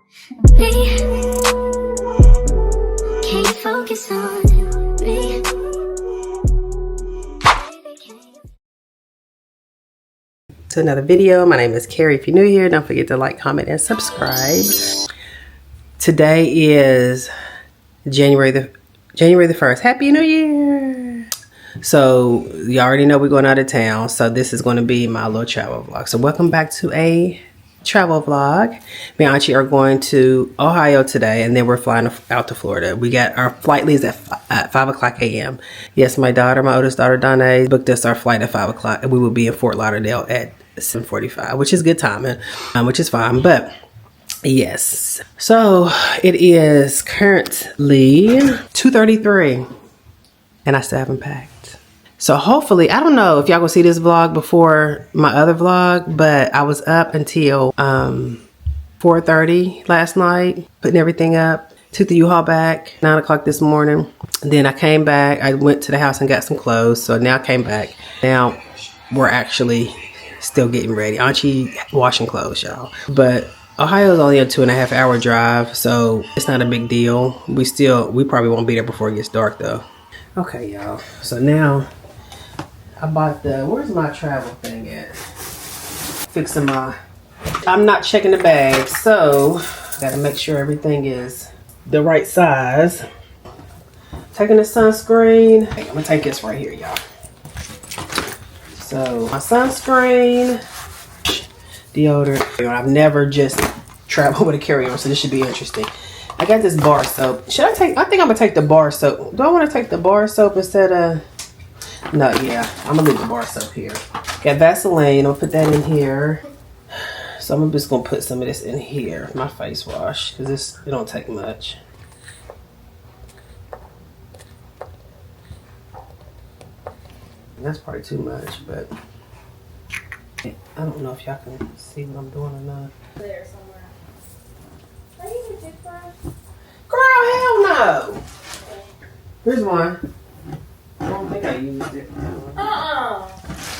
Me, can you focus on me? To another video. My name is Carrie. If you're new here, don't forget to like, comment, and subscribe. Today is January the 1st. Happy New Year! So you already know we're going out of town, so this is going to be my little travel vlog. So welcome back to a travel vlog. Me and Auntie are going to Ohio today, and then we're flying out to Florida. We got our flight leaves at 5 o'clock a.m. Yes, my oldest daughter Donna booked us our flight at 5 o'clock, and we will be in Fort Lauderdale at 7:45, which is good timing, which is fine. But yes, so it is currently 2:33, and I still haven't packed. So hopefully, I don't know if y'all gonna see this vlog before my other vlog, but I was up until 4:30 last night, putting everything up. Took the U-Haul back 9 o'clock this morning. Then I came back. I went to the house and got some clothes. So now I came back. Now we're actually still getting ready. Auntie washing clothes, y'all. But Ohio is only a 2.5 hour drive, so it's not a big deal. We probably won't be there before it gets dark though. Okay, y'all. So now I bought where's my travel thing at? Fixing I'm not checking the bag, so gotta make sure everything is the right size. Taking the sunscreen. I'm gonna take this right here, y'all. So my sunscreen, deodorant. I've never just traveled with a carry-on, so this should be interesting. I got this bar soap. I think I'm gonna take the bar soap. Do I want to take the bar soap instead of? No, yeah, I'm gonna leave the bar soap here. Got Vaseline. I'll put that in here. So I'm just gonna put some of this in here, my face wash, because it don't take much. That's probably too much, but I don't know if y'all can see what I'm doing or not. There somewhere. Are you a toothbrush? Girl, hell no! Here's one. I don't think I used it.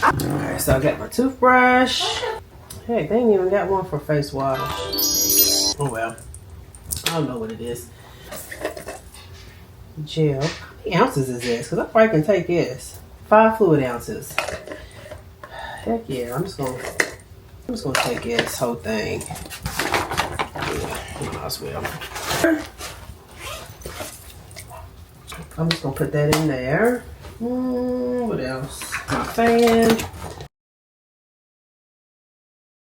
Okay, so I got my toothbrush. Hey, they ain't even got one for face wash. Oh well. I don't know what it is. Gel. How many ounces is this? Because I probably can take this. 5 fluid ounces. Heck yeah, I'm just gonna take this whole thing. Yeah, might as well. I'm just gonna put that in there. What else? My fan.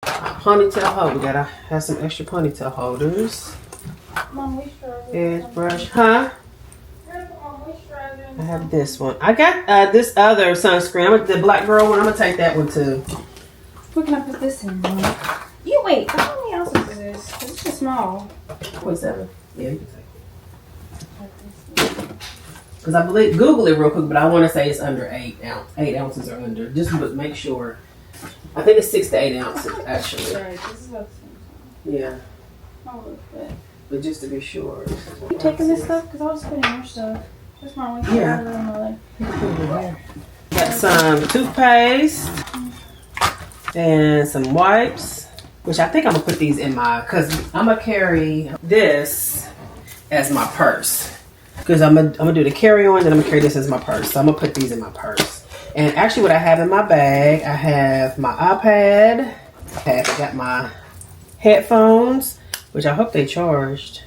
Ponytail holder. We gotta have some extra ponytail holders. Mom, moisturizer. Edge brush. Huh? I have this one. I got this other sunscreen. The black girl one. I'm gonna take that one too. Where can I put this in? You wait. How many ounces is this? It's just small. 0.7. Yeah, you can take it. Because I believe Google it real quick, but I want to say it's under 8 ounces or under. Just to make sure. I think it's 6 to 8 ounces actually. Right. This is about the same Yeah. time. Oh, look. But just to be sure. You taking this stuff? Because I was putting your stuff. That's my way. Yeah. Got some toothpaste and some wipes, which I think I'm gonna put these in because I'm gonna carry this as my purse. Because I'm gonna do the carry-on, then I'm gonna carry this as my purse. So I'm gonna put these in my purse. And actually, what I have in my bag, I have my iPad. I got my headphones, which I hope they charged.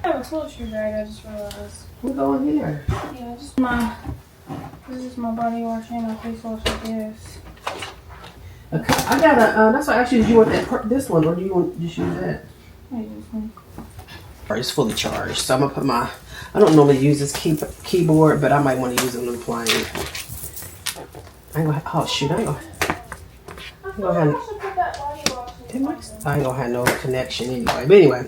I have a toiletry bag. I just realized. We'll go in here. Yeah, this is my body wash and my face wash, I guess. Okay, I got that's why I asked you, do you want this one, or do you want to just use that? I use this one. It's fully charged, so I'm gonna put I don't normally use this keyboard, but I might want to use it when I'm playing. Oh shoot, I ain't gonna have no connection anyway. But anyway,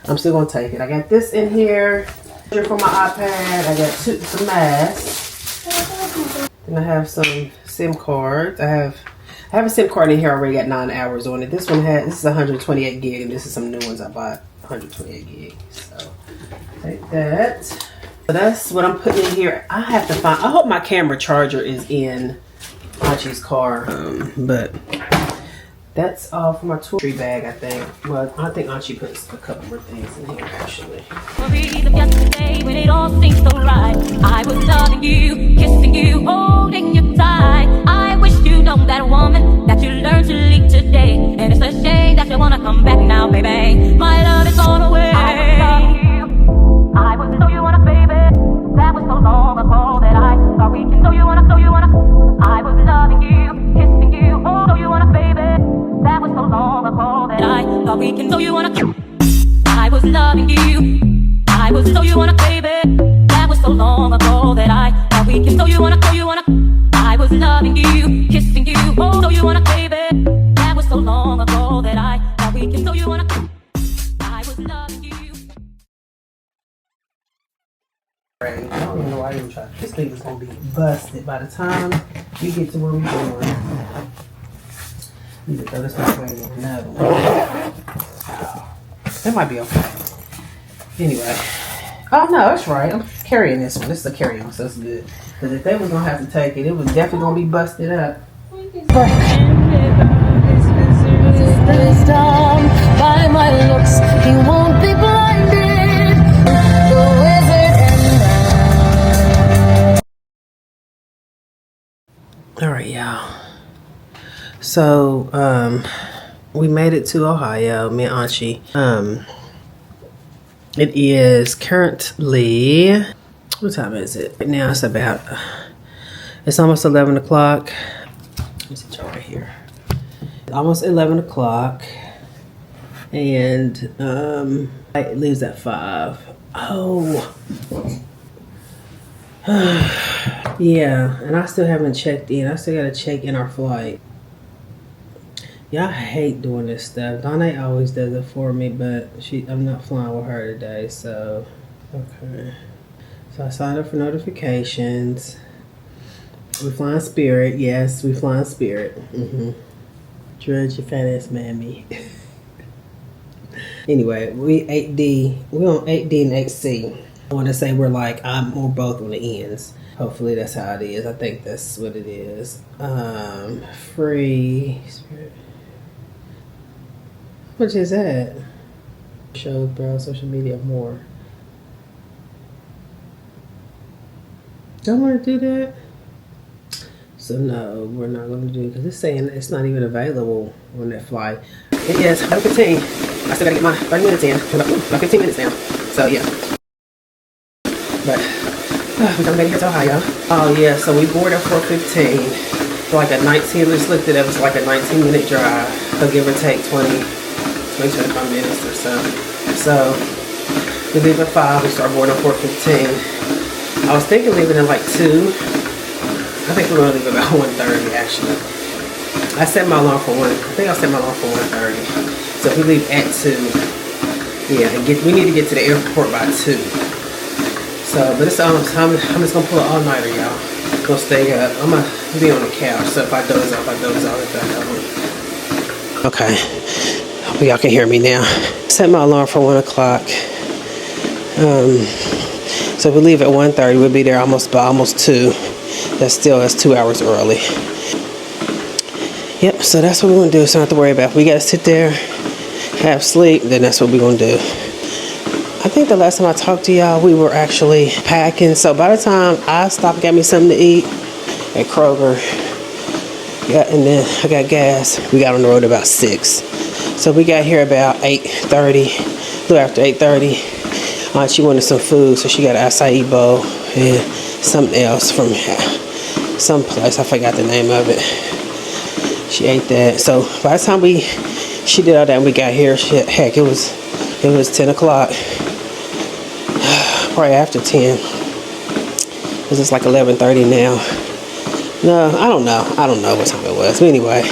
I'm still gonna take it. I got this in here for my iPad. I got some masks. Then I have some SIM cards. I have a SIM card in here already. Got 9 hours on it. This is 128 gig, and this is some new ones I bought. 128 gig. So take that. So that's what I'm putting in here. I have to find. I hope my camera charger is in Archie's car, but That's all for my toiletry bag, I think. Well, I think Auntie put a couple more things in here, actually. Memories of yesterday when it all seemed so right. I was loving you, kissing you, holding you tight. I wish you know that woman that you learned to leave today. And it's a shame that you wanna come back now, baby. My love is gone away. I was so you wanna, baby. That was so long ago that I thought we can. So you wanna. I was loving you, kissing you, so you wanna, baby. That was so long ago that I thought we can. So you wanna. I was loving you. I was so you wanna, baby. That was so long ago that I thought we can. So you wanna. I was loving you, kissing you, so you wanna, baby. That was so long ago that I thought we can. So you wanna. I was loving you. I don't even know why I even tried. This thing is gonna be busted by the time you get to where we're going. Need to throw this one away with another one. Oh, that might be okay. Anyway. Oh no, that's right. I'm carrying this one. This is a carry-on, so it's good. Because if they was gonna have to take it, it was definitely gonna be busted up. By my looks, he won't be blinded. The wizard and All right, y'all. So, we made it to Ohio, me and Auntie. It is currently, what time is it? Right now it's almost 11 o'clock. Let me sit y'all right here. Almost 11 o'clock. And it leaves at 5. Oh. Yeah, and I still haven't checked in. I still gotta check in our flight. Yeah, I hate doing this stuff. Donna always does it for me, but I'm not flying with her today, so okay. So I signed up for notifications. We flying Spirit. Yes, we flying Spirit. Drudge your fat ass mammy. Anyway, we 8D. We're on 8D and 8C. I want to say we're both on the ends. Hopefully that's how it is. I think that's what it is. Free Spirit. How much is that? Shows, browse, social media, more. Don't want to do that. So no, we're not going to do it because it's saying it's not even available on that flight. It is 11:15. I still got to get my 30 minutes in. About 15 minutes now. So yeah. But we come back here to Ohio. Oh yeah, so we boarded at 4:15. Like a 19. Just looked at it. It was like a 19-minute drive. So give or take 25 minutes or so. So we leave at 5. We start boarding at 4:15. I was thinking leaving at like 2. I think we're gonna leave about 1:30 actually. I set my alarm for 1. I think I set my alarm for 1:30. So if we leave at 2, yeah, and we need to get to the airport by 2. So, but it's I'm just gonna pull an all-nighter, y'all. Gonna stay up. I'm gonna be on the couch. So if I doze off, I doze off. If I don't. Okay. Hope y'all can hear me now. Set my alarm for 1 o'clock. So if we leave at 1:30, we'll be there almost 2. That's 2 hours early. Yep, so that's what we're gonna do. So I don't have to worry about it. We gotta sit there, have sleep, then that's what we're gonna do. I think the last time I talked to y'all, we were actually packing. So by the time I stopped and got me something to eat at Kroger, yeah, and then I got gas, we got on the road about 6. So we got here about 8:30, a little after 8:30. She wanted some food, so she got an acai bowl and something else from some place. I forgot the name of it. She ate that. So by the time she did all that and we got here, heck, it was 10 o'clock. Probably after 10. Because it's like 11:30 now. No, I don't know. I don't know what time it was. But anyway.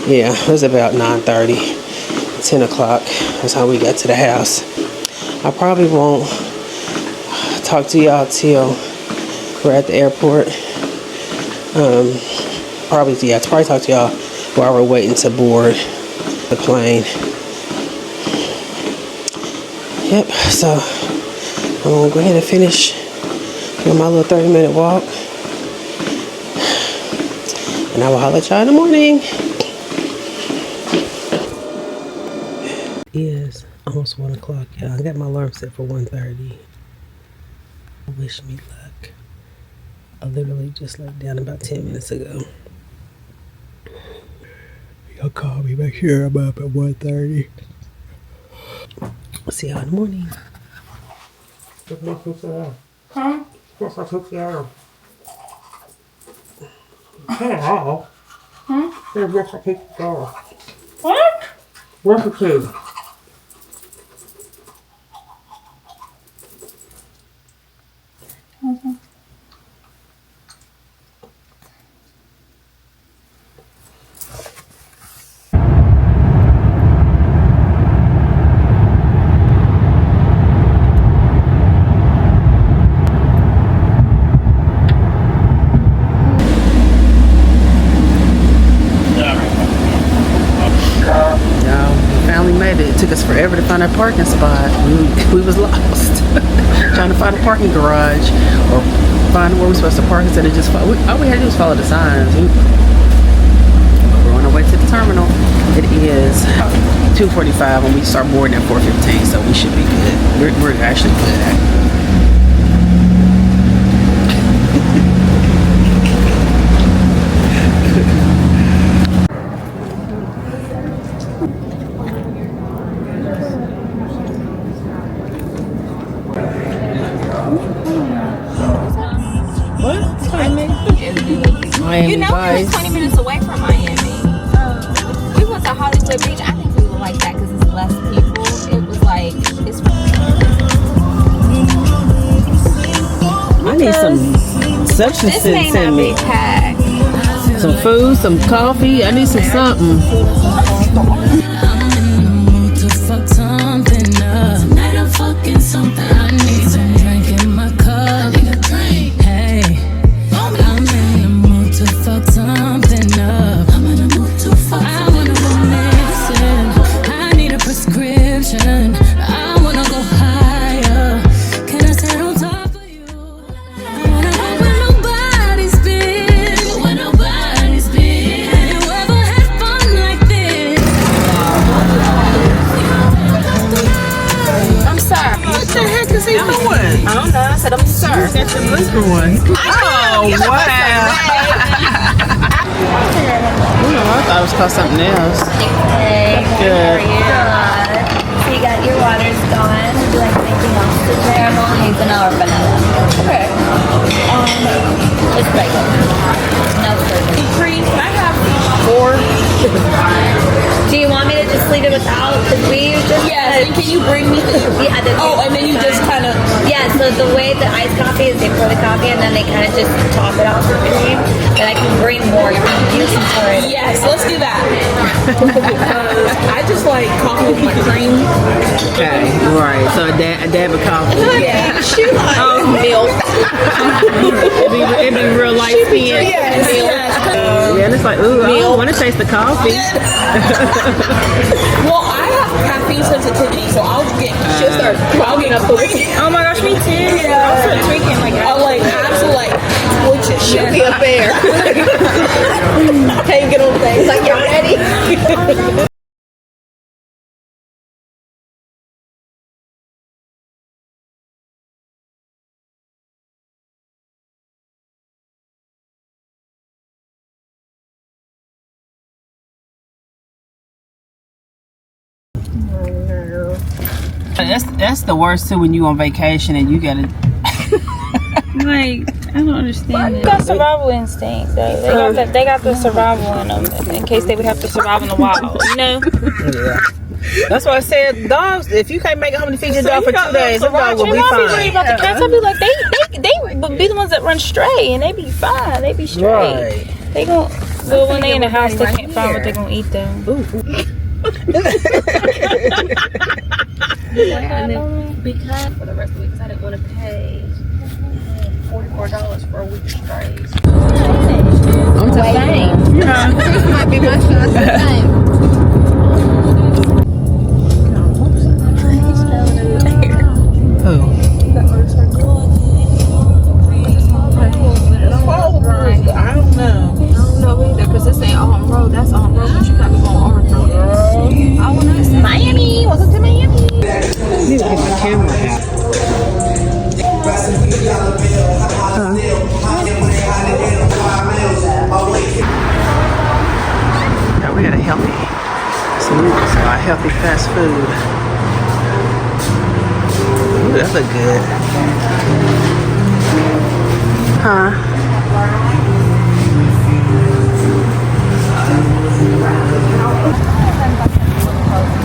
Yeah, it was about 9:30. 10 o'clock. That's how we got to the house. I probably won't talk to y'all till we're at the airport. Probably talk to y'all while we're waiting to board the plane. Yep, so I'm gonna go ahead and finish my little 30-minute walk. And I will holler at y'all in the morning. It is almost 1 o'clock, y'all. I got my alarm set for 1:30. Wish me luck. I literally just laid down about 10 minutes ago. Y'all call me, make sure I'm up at 1:30. See y'all in the morning. Huh? What's I took you out? Huh? What's I took you out? What? What's the kid? It took us forever to find our parking spot. We was lost trying to find a parking garage or find where we're supposed to park instead of just all we had to do was follow the signs. We're on our way to the terminal. It is 2:45 and we start boarding at 4:15, so we should be good. We're actually good. You know, we were 20 minutes away from Miami. We went to Hollywood Beach. I think we would like that because it's less people. It was like, it's. I need some substances This may in not me. be packed. Some food, some coffee. I need some something. I need some drink in my cup. Hey, I'm in the mood to fuck something up. I'm in the mood to fuck. I wanna go missing. I need a prescription. I wanna go higher. Can I sit on top of you? I wanna go where nobody's been. Where nobody's been. Have you ever had fun like this? I'm sorry. What the heck is he doing? I don't know. I said, I'm sorry. That's your liquor one. Oh, wow. I thought it was called something else. Hey, Good. so you got your waters going. Would you like anything else? The caramel, hazelnut, or vanilla? Okay. Just regular. No sugar. Cream. I have 4. Do you want me to just leave it without? Because we just and can you bring me the. yeah. And then you just kind of. Yeah. So the way the iced coffee is, they pour the coffee and then they kind of just top it off with cream. And I can bring more. You can pour it. Yes, let's do that. I just like coffee with my cream. Okay, right. So a dab of coffee. Yeah, she likes milk. It'd be real light skin. Yeah, and it's like, ooh, I don't want to taste the coffee. Well, I have caffeine sensitivity, so she'll start clogging up the weekend. Oh my gosh, me too. I'll start tweaking like that. I'm like, absolutely like, twitching. She'll be up there. Hanging on things. Like, you ready? That's the worst too when you on vacation and you gotta. Like, I don't understand it. Got survival instinct though. They got the survival in them in case they would have to survive in the wild. You know. Yeah. That's why I said dogs. If you can't make it home to feed your dog for 2 days, the dog will be I'll be worried fine. about the cats. I'll be like, they would be the ones that run stray, and they be fine. They be straight. Right. They gon' well when they in the house, they can't find what they gonna eat them. And then because for the rest of the week, because I didn't want to pay $44 for a week straight. I'm just saying. This might be my first time. Who? I don't know either. Healthy fast food. Ooh, that look good. Huh?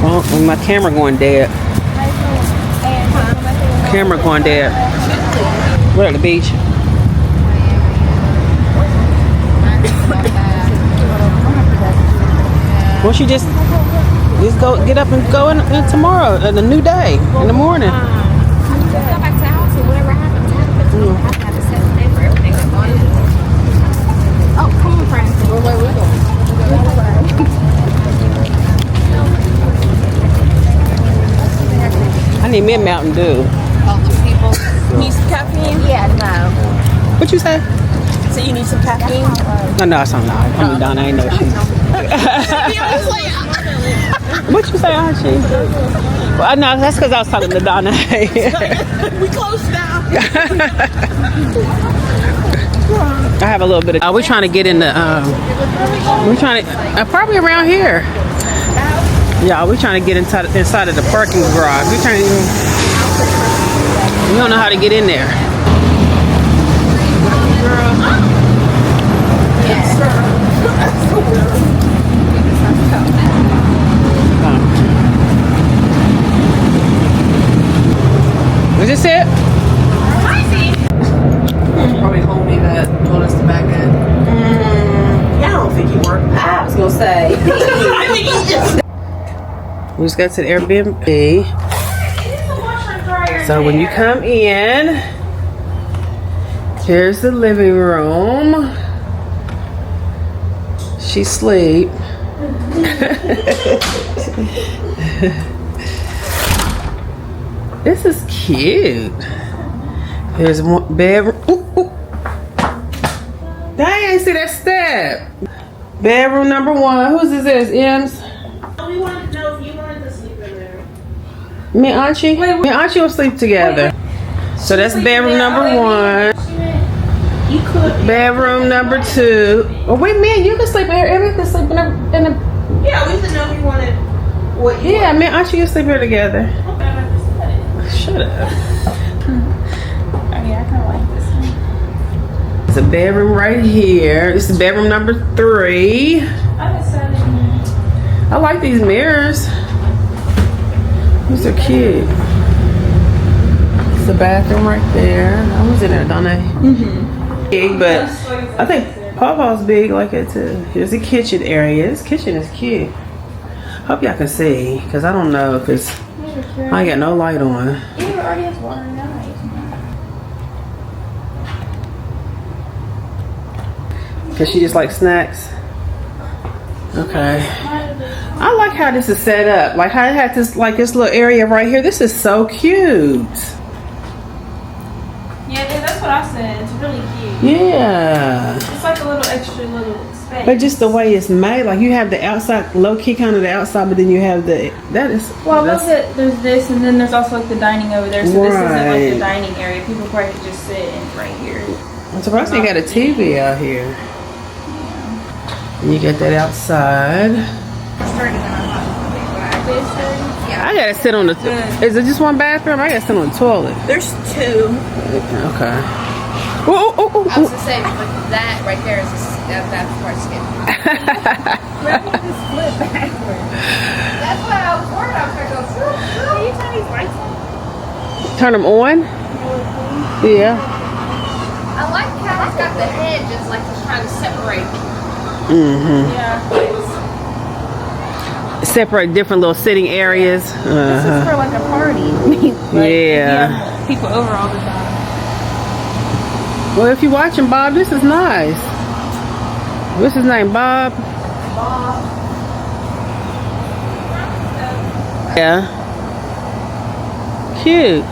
Well, my camera going dead. Camera going dead. We're at the beach. Won't you just go get up and go in tomorrow, a new day, in the morning? Go back to the house and whatever happens, happens. I have to set a day for everything that's going on. Oh, come on, friends. Where we going? I need me a Mountain Dew. All the people. Need some caffeine? Yeah, no. What you say? So you need some caffeine? No, it's not. I mean, Donna, I ain't know she. What you say, Archie? Well, no, that's because I was talking to Donna. We close now. I have a little bit of. We're trying to get in the. We're trying to probably around here. Yeah, we're trying to get inside of the parking garage. We're trying to. We don't know how to get in there. Is this it? Probably homie that told us to back in. Yeah, I don't think he worked. I was gonna say. We just got to the Airbnb. So when you come in, here's the living room. She sleep. This is cute. There's one bedroom. Ooh, ooh. Dang, I ain't see that step. Bedroom number 1. Whose is this? M's? We wanted to know if you wanted to sleep in there. Me and Archie? Me and Archie will sleep together. So that's bedroom number 1. You could. Bedroom number 2. Oh wait, man, you can sleep here. Everyone can sleep in a. Yeah, we didn't know if you wanted what you Yeah, me and Archie can sleep here together. Shut up. I mean, I kind of like this one. There's a bedroom right here. This is bedroom number 3. I like these mirrors. These are cute. It's the bathroom right there. I was in there, don't I? Big, but I think Pawpaw's big like it too. Here's the kitchen area. This kitchen is cute. Hope y'all can see, because I don't know if it's. I ain't got no light on. It already has water now. Cause she just like snacks. Okay. I like how this is set up. Like how it had this this little area right here. This is so cute. Yeah, that's what I said. It's really cute. Yeah. It's like a little extra little space. But just the way it's made, like you have the outside, low key kind of the outside, but then you have the Well, look at there's this, and then there's also like the dining over there. So this isn't like Right. the dining area. People probably could just sit in right here. I'm surprised they got a TV out here. And you get that outside. I gotta sit on the. Is it just one bathroom? I gotta sit on the toilet. There's 2. Okay. Oh, oh, oh, I was gonna say, but that right there is that's part skip. That's what I was worried. I was gonna go. Can you turn these lights on? Turn them on? Yeah. I like how it's got the hedges, like it's trying to separate. Yeah. Separate different little sitting areas. This is for like a party. Yeah. People over all the time. Well, if you're watching Bob, this is nice. What's his name, Bob? Yeah. Cute.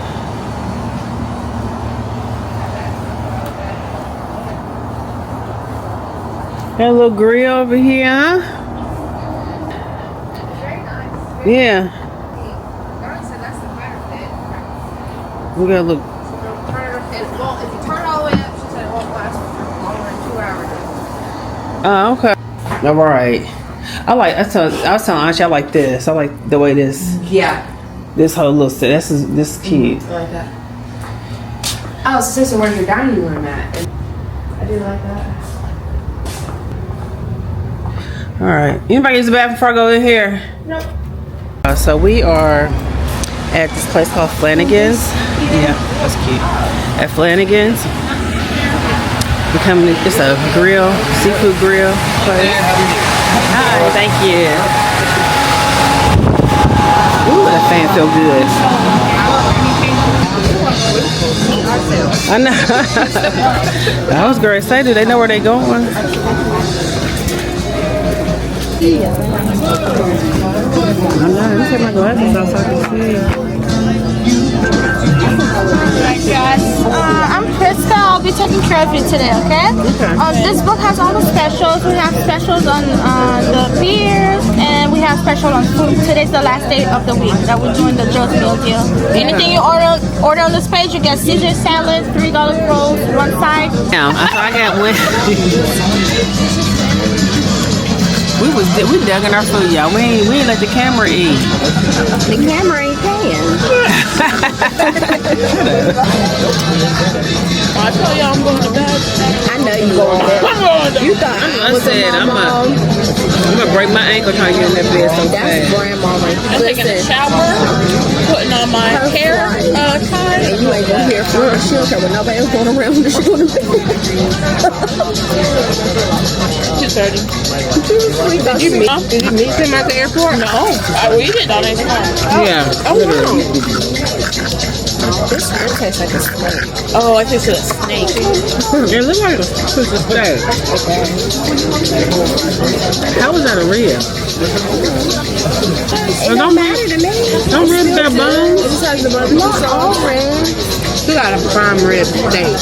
Got a little grill over here, huh? Very nice. Yeah. God said that's the better fit. We got a look. If you turn it all the way up, she said it won't last for longer than 2 hours. Oh, okay. All right. I was telling Auntie I like this. I like the way this whole little set. This is cute. I like that. Oh, sister, where's your dining room at? I do like that. All right. Anybody use the bathroom before I go in here? Nope. So we are at this place called Flanagan's. Yeah, that's cute. At Flanagan's. It's a grill, seafood grill place. Hi, thank you. Ooh, that fan feel good. I know. I was going to say, do they know where they going? I know, let me take my glasses off so I can see. Alright guys, I'm Krista. I'll be taking care of you today, okay? This book has all the specials. We have specials on the beers, and we have special on food. Today's the last day of the week that we're doing the Joe's Meal Deal. Anything you order on this page, you get Caesar salad, $3 rolls, one side. Yeah, I got one. We dug in our food, y'all. We ain't let the camera eat. The camera ain't paying. I told y'all I'm going to bed. I know you going to bed. You thought I was said I'm gonna break my ankle trying to get in that bed so That's fast. grandma. I'm taking a shower, putting on my hair tie. And you ain't gonna hear from her. She don't care what nobody else going around her. She going to bed. 2:30. Did you meet him at the airport? No, we did on his phone. Yeah. Oh, this one tastes like a snake. Oh, I tasted a snake. It looks like a piece of steak. How was that a rib? It don't matter to me. Don't ribs got bones? Not all ribs. You got a prime rib steak.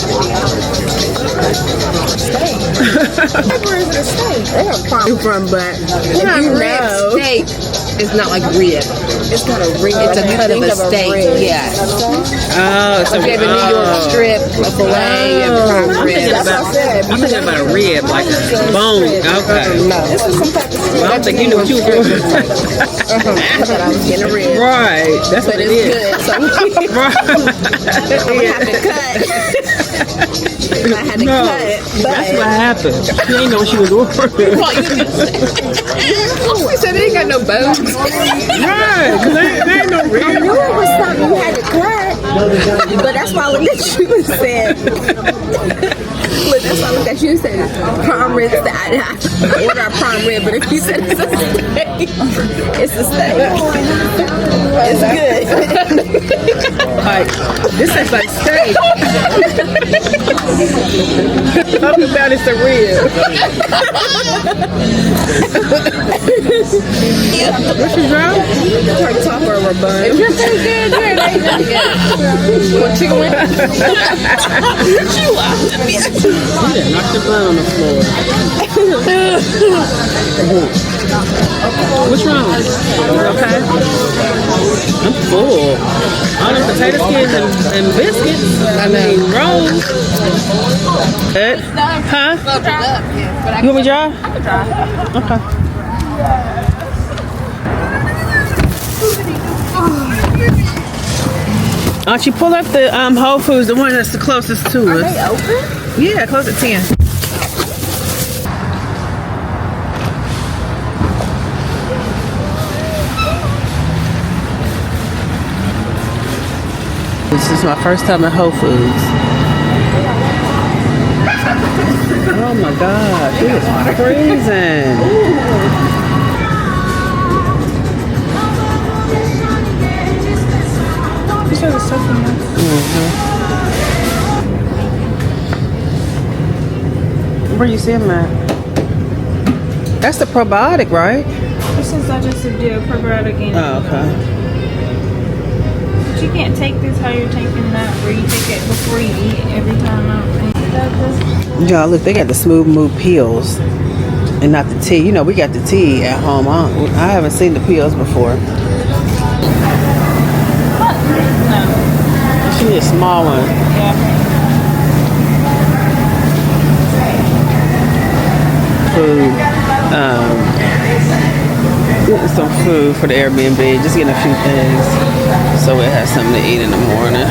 Where is the steak? They don't prime from, but if you know, Steak is not like rib. it's not a rib. It's a cut of a steak. Yeah. Oh, so If you have a New York strip, a fillet, a prime rib. I'm thinking about a rib, like a bone. Okay. No. Well, I don't think you knew what you were doing. I thought I was getting a rib. Right. That's what But it it's is. good, so Right. I'm gonna have to cut. I had to cut, That's what but happened. She ain't know what she was ordering. She said they ain't got no bones. Right. 'Cause there ain't no I rib. knew it was something you had to cut. But that's why I looked at you and said, look, that's why I looked at you and said, prime rib. I order a prime rib, but if you said it's a steak, it's a steak. It's good. Like, this is like steak. Talking about it's a rib. What you drunk? Her topper or bun. You're pretty good. What chicken wing? She laughed at me. You done knocked the bun on the floor. What's wrong? You okay? I'm full. All the potato skins and biscuits. I mean, rolls. Good? Huh? You want me to drive? I can drive. Okay. Aren't you pull up the Whole Foods, the one that's the closest to us? They open? Yeah, close at 10. This is my first time at Whole Foods. Oh my gosh, it is freezing. Where you see him at? That's the probiotic, right? This is digestive deal, probiotic and Oh, okay. But you can't take this how you're taking that, where you take it before you eat every time. Y'all, look, they got the smooth move pills and not the tea. You know, we got the tea at home. I haven't seen the pills before. She need a small one. Yeah. Food. Getting some food for the Airbnb. Just getting a few things so we have something to eat in the morning.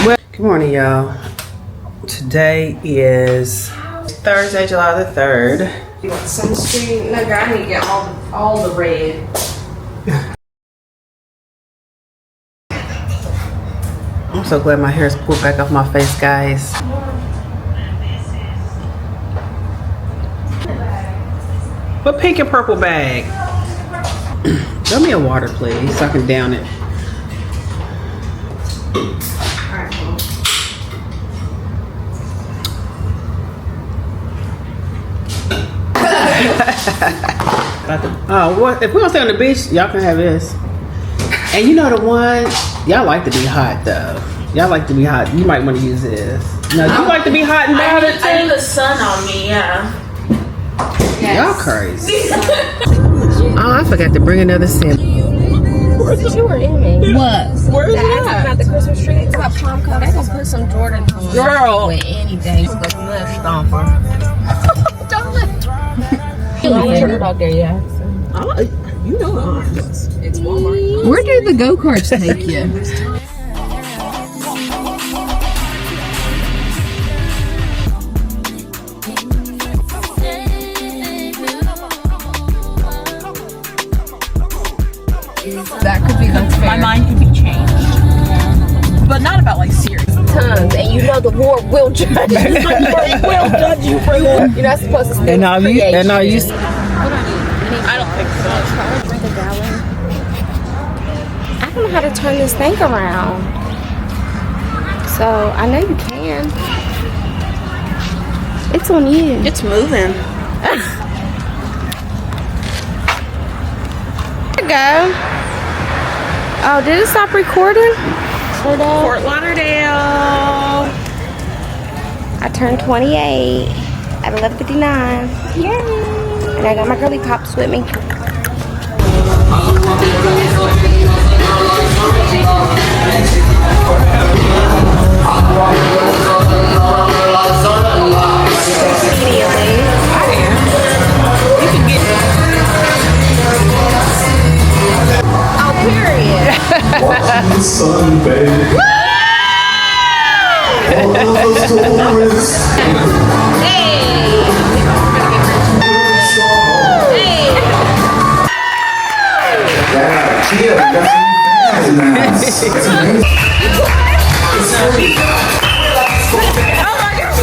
Well, good morning, y'all. Today is Thursday, July the 3rd. You want sunscreen? No, girl, I need to get all the red. I'm so glad my hair is pulled back off my face, guys. What pink and purple bag? Throw me a water, please, so I can down it. Oh, what? If we don't stay on the beach, y'all can have this. And you know the one, y'all like to be hot though. Y'all like to be hot. You might want to use this. No, you like to be hot and bothered too? I need the sun on me, yeah. Y'all crazy. Oh, I forgot to bring another sample. Where's the you were in me? What? Where is it Talking about the Christmas tree. It's about palm cover. They gonna put some Jordan on. Girl. With anything. It's the left stomper. Don't lift. Turn it out there, yeah. You know it's Walmart. Where do the go-karts take you? That could be unfair. My mind could be changed. But not about like serious. Tons, and you know the Lord will judge you. Will judge you for your. You're not supposed to. And all you. I don't think so. Drink a gallon. I don't know how to turn this thing around. So I know you can. It's on you. It's moving. There you go. Oh, did it stop recording? Fort Lauderdale. I turned 28 at 11:59. Yay! And I got my girly pops with me. Oh, period. Watching the sun, baby. All of those stories. Yeah, we got some fans in the house. That's amazing. It's free. Oh my goodness.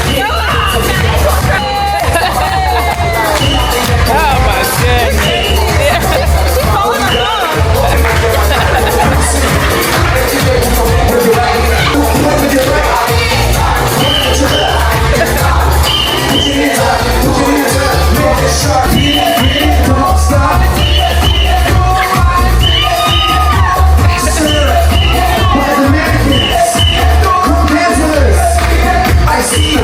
I see you.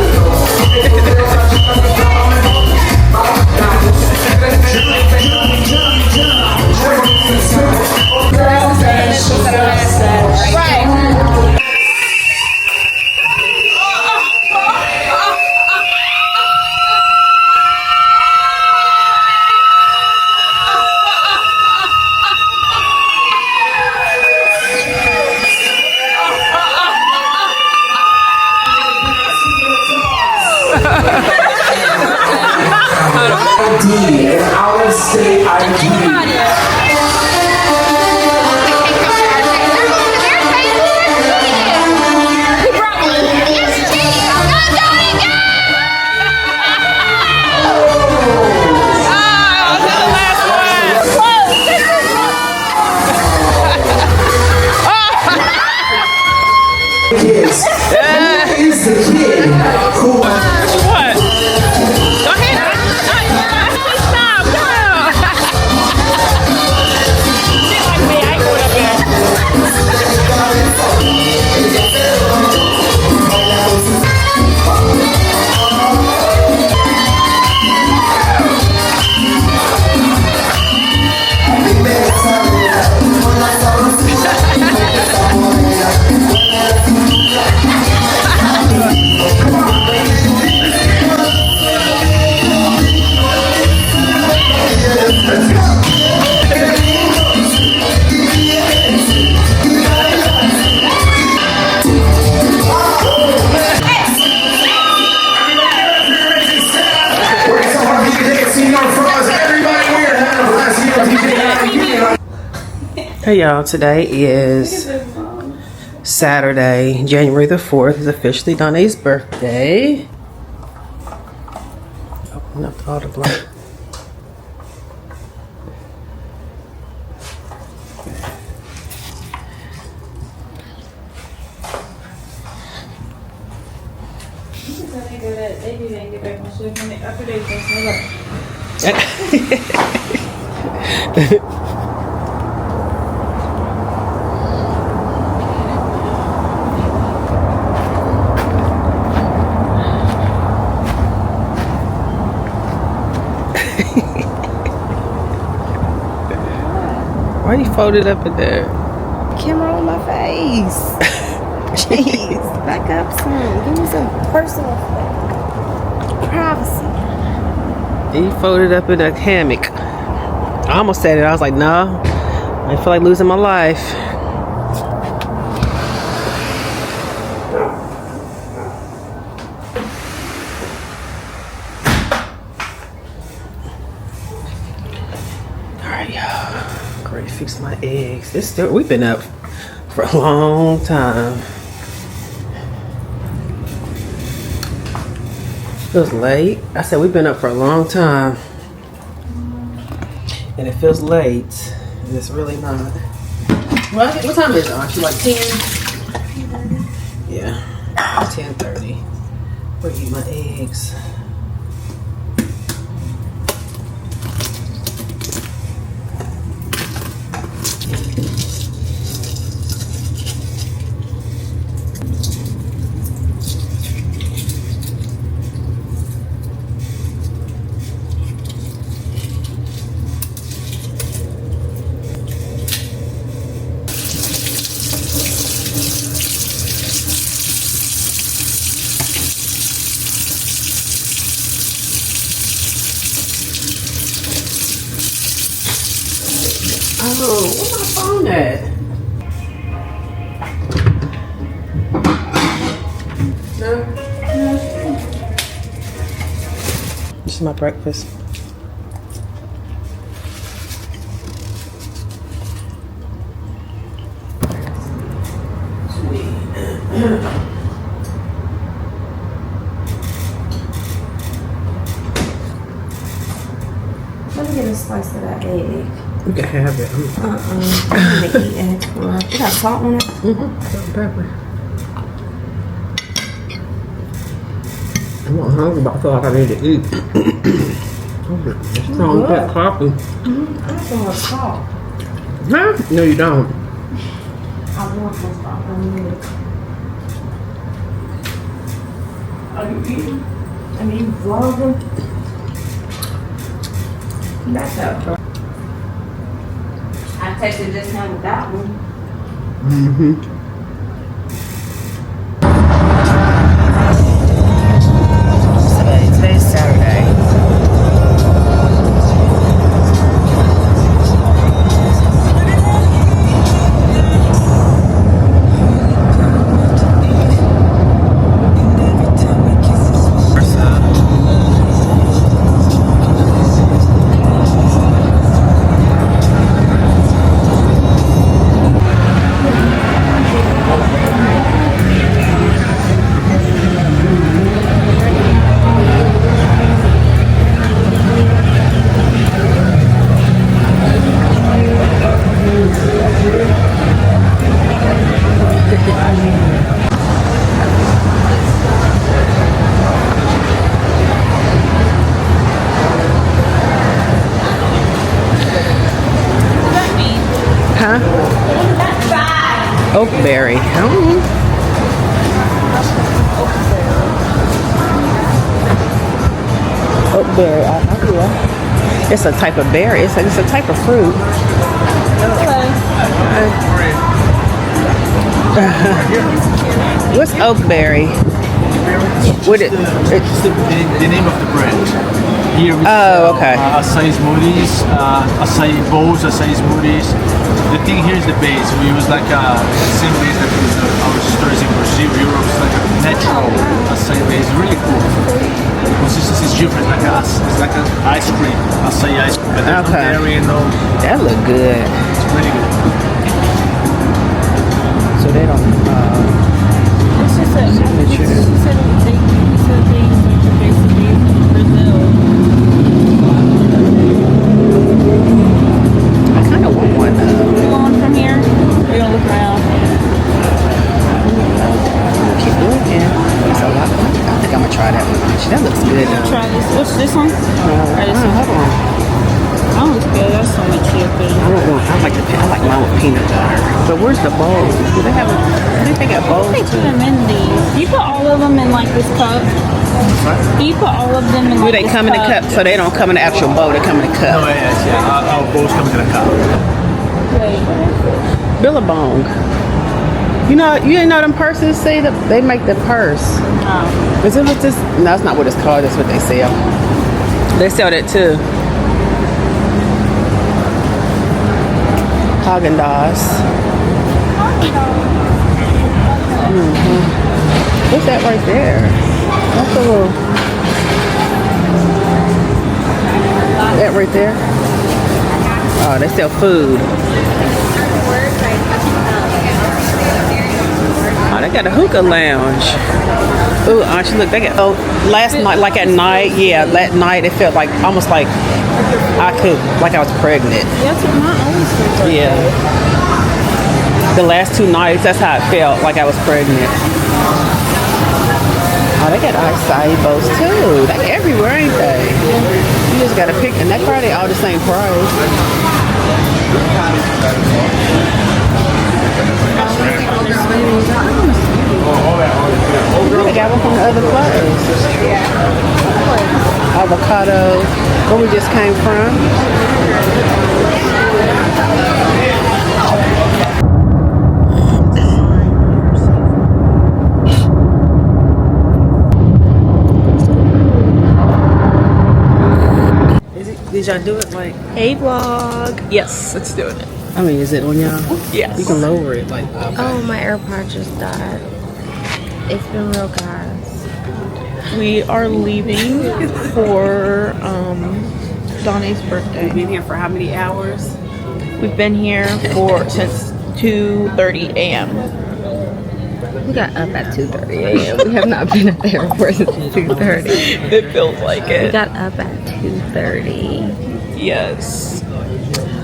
ID, an out-of-state ID. Kids, who is the kid who... What? Go ahead. Stop. on frogs. Everybody wear it. Have a blast. Hey y'all, today is Saturday, January the 4th. Is officially Donna's birthday. Open up all the blank. Why you folded up in there? Camera on my face. Jeez, back up some. Give me some personal privacy. You folded up in a hammock. I almost said it. I was like, no. I feel like losing my life. Alright, y'all. Great, fix my eggs. It's still, we've been up for a long time. Feels late. I said we've been up for a long time. And it feels late. And it's really not. Well, what time is it? Aren't you like 10? Yeah. 10:30. Where eat my eggs? Oh, where's my phone at? No? This is my breakfast. Sweet. Let me get a slice of that egg. You can have it. I'm gonna eat egg. You got salt on it? Mm-hmm. Salt and pepper. I'm not hungry, but I feel like I need to eat. It's strong pet coffee. I don't want salt. Huh? No, you don't. I want some salt. I need it. Are you eating? I mean, you vlogging? That's up, bro. I tasted this time with that one. Mm-hmm. Today's Saturday. Huh? Oakberry. Oakberry. Yeah. It's a type of berry. It's a type of fruit. What's oakberry? What it? It's the name of the brand. Here we okay. acai smoothies, acai bowls, acai smoothies. The thing here is the base. We use like a same base that we use our stores in Brazil, Europe. It's like a natural acai base, really cool. Consistency is different, it's like an ice cream, acai ice cream. But there's no dairy and no. That look good. It's really good. So they don't. It's just a signature. He said they basically Brazil. I kind of want one though. You want one from here? We're gonna look around. Keep looking. There's a lot. I think I'm gonna try that one. Actually, that looks good though. Try this. What's this one? Try this one. Hold on. That looks good. That's so much cheaper. I like mine with peanut butter. But where's the bowls? Do they have? I think they got bowls They too. put them in these. You put all of them in like this cup. You put all of them in Do like they this come in a cup? So they don't come in the actual bowl. They come in a cup. Oh yes, yeah. Our bowls come in a cup. Wait. Billabong. You didn't know them purses say that they make the purse. Oh. Is it what this? No, that's not what it's called. That's what they sell. They sell that too. Haagen-Dazs. What's that right there? That's a little. That right there. Oh, they sell food. Oh, they got a hookah lounge. Ooh, Auntie, look, they got. Oh, last night, like at night, yeah, that night it felt like almost like I was pregnant. That's what mine always feels like. Yeah. The last 2 nights, that's how it felt, like I was pregnant. Oh, they got acai bowls too. They everywhere, ain't they? You just gotta pick, and they probably all the same price. They got one from the other place. Avocado, where we just came from. Did y'all do it like? Hey vlog. Yes, it's doing it. I mean, is it on y'all? Yes. You can lower it like. Okay. Oh, my AirPod just died. It's been real, guys. We are leaving for Donnie's birthday. We've been here for how many hours? We've been here since 2:30 a.m. We got up at 2:30 a.m. We have not been at the airport since 2:30. It feels like We it. got up at 2:30. Yes.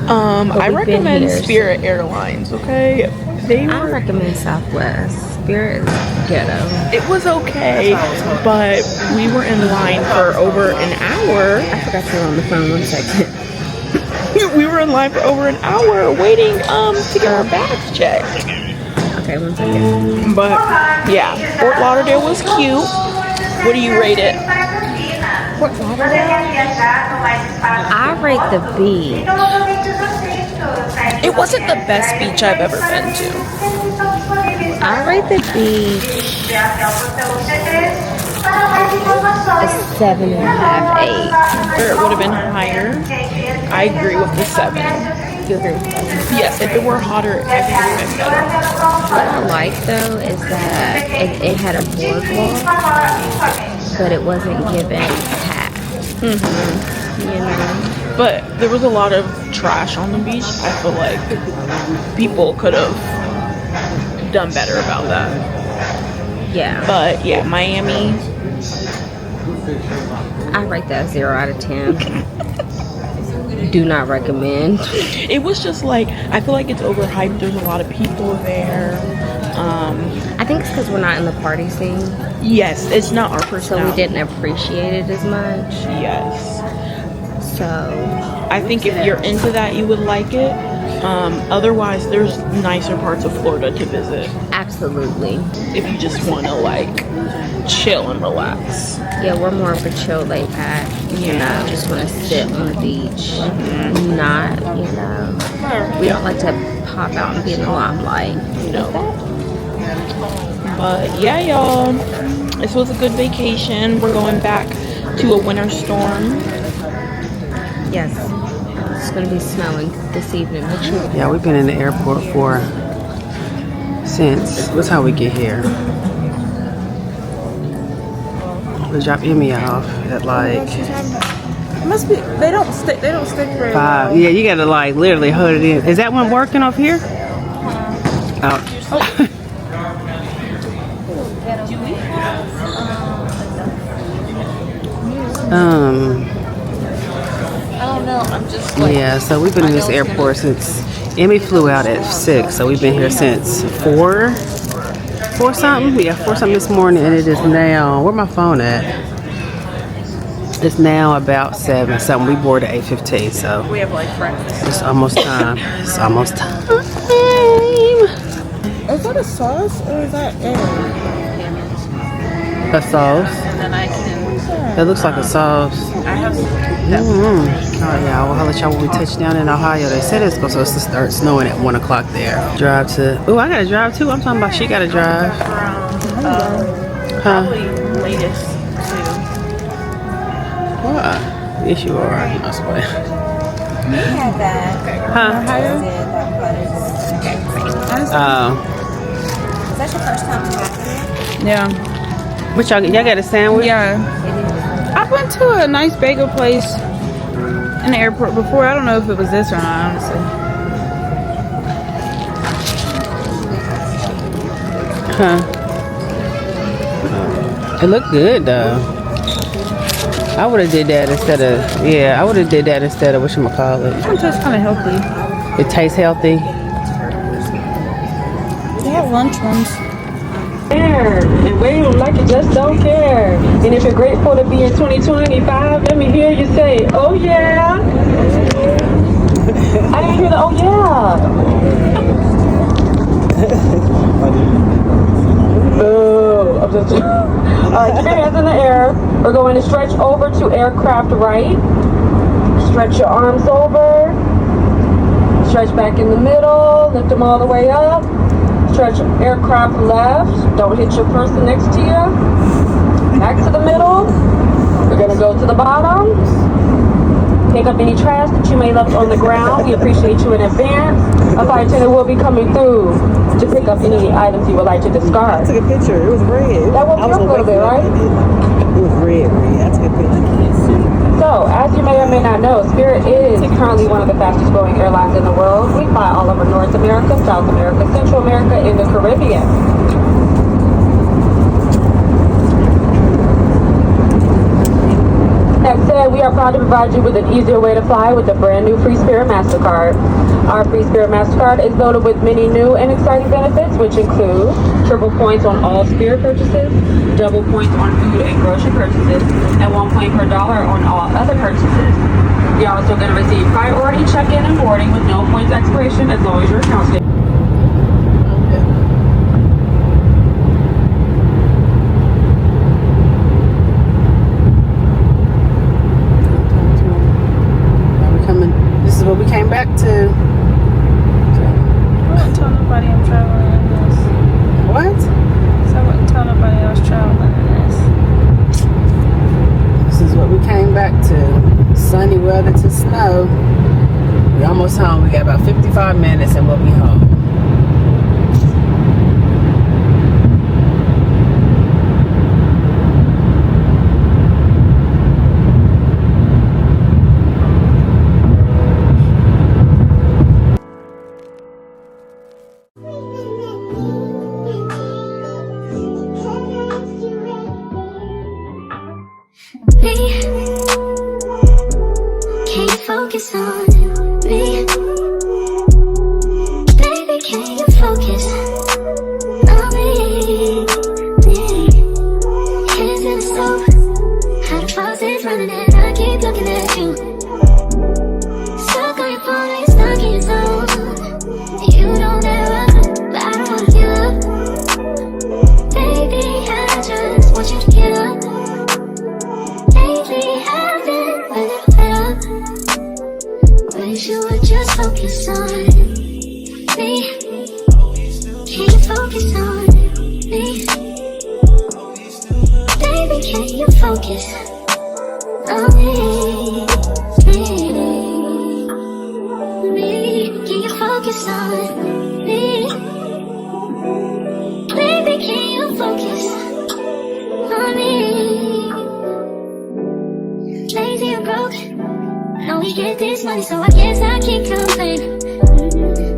But I we've been recommend here Spirit Airlines. Okay, I recommend Southwest. Spirit is ghetto. It was okay, but we were in line for over an hour. I forgot you were on the phone. 1 second. We were in line for over an hour waiting to get our bags checked. Okay, 1 second. But yeah, Fort Lauderdale was cute. What do you rate it? Fort Lauderdale? I rate the beach. It wasn't the best beach I've ever been to. I rate the beach a 7.5, 8. Or it would have been higher. I agree with the 7. You agree with that? Yes, if it were hotter, I think it would have been better. What I like though is that it had a boardwalk, but it wasn't given packed. You know? But there was a lot of trash on the beach. I feel like people could have done better about that. Yeah. But yeah, Miami. I rate that 0 out of 10. Do not recommend. It was just like, I feel like it's overhyped. There's a lot of people there. I think it's because we're not in the party scene. Yes, it's not our So personality. we didn't appreciate it as much. Yes. So I think if you're into that, you would like it. Otherwise, there's nicer parts of Florida to visit absolutely. if you just want to like chill and relax. Yeah, we're more of a chill laid back. You know, just want to sit on the beach. Not, you know, we don't like to pop out and be in the limelight. No. But yeah, y'all, this was a good vacation. We're going back to a winter storm. Yes. It's gonna be snowing this evening. Yeah, we've been in the airport since what's how we get here. We dropped Emmy off at like Must be. They don't stick very 5. Yeah, you gotta like literally hold it in. Is that one working off here? Oh. I don't know. I'm just like. Yeah, so we've been in this airport since Emmy flew out at 6, so we've been here since 4 something. Yeah, 4 something this morning, and it is now. Where my phone at? It's now about 7 something. We boarded at 8:15, so We have like breakfast. it's almost time. It's almost time. Is that a sauce or is that air? A sauce. And then I can. It looks like a sauce. I have. Oh yeah, we'll let y'all when we touch down in Ohio. They said it's supposed to start snowing at 1 o'clock there. Drive to. Oh, I gotta drive too. I'm talking about she gotta drive. Probably latest too. What? Yes, you are. I swear. We had that. Huh? Is that your first time talking? Yeah. But y'all got a sandwich? Yeah. I went to a nice bagel place in the airport before. I don't know if it was this or not, honestly. Huh? It looked good though. I would have did that instead of whatchamacallit. It tastes kind of healthy. It tastes healthy. They have lunch ones. And wave like you just don't care. And if you're grateful to be in 2025, let me hear you say, oh yeah. I didn't hear the oh yeah. Oh, I'm just alright, keep your hands in the air. We're going to stretch over to aircraft right. Stretch your arms over. Stretch back in the middle. Lift them all the way up. Stretch aircraft left. Don't hit your person next to you. Back to the middle. We're going to go to the bottom. Pick up any trash that you may left on the ground. We appreciate you in advance. A flight attendant will be coming through to pick up any items you would like to discard. I took a picture. It was red. That woke you up a little bit, right? It was red. I took a picture. So, as you may or may not know, Spirit is currently one of the fastest growing airlines in the world. We fly all over North America, South America, Central America, and the Caribbean. That said, we are proud to provide you with an easier way to fly with the brand new Free Spirit MasterCard. Our Free Spirit MasterCard is loaded with many new and exciting benefits, which include triple points on all Spirit purchases, double points on food and grocery purchases, and 1 point per dollar on all other purchases. You're also going to receive priority check-in and boarding with no points expiration as long as your account stays. This is what we came back to. I wouldn't tell nobody I'm traveling in this. What? So I wouldn't tell nobody I was traveling in this. This is what we came back to. Sunny weather to snow. We almost home. We got about 55 minutes and we'll be home. Can you focus on me? Baby, can you focus on me? Hands in the stove, how the faucet's running and I keep looking at you. Stuck on your phone and you're stuck in your zone. You don't ever, but I don't wanna give up. Baby, I just want you to get up. Lately I've been a little fed up. Wish you would just focus on me. Can you focus on me? Baby, can you focus on me. Can you focus on me? Baby, can you focus on me? Lazy and broke, I know we get this money, so I guess I can't complain.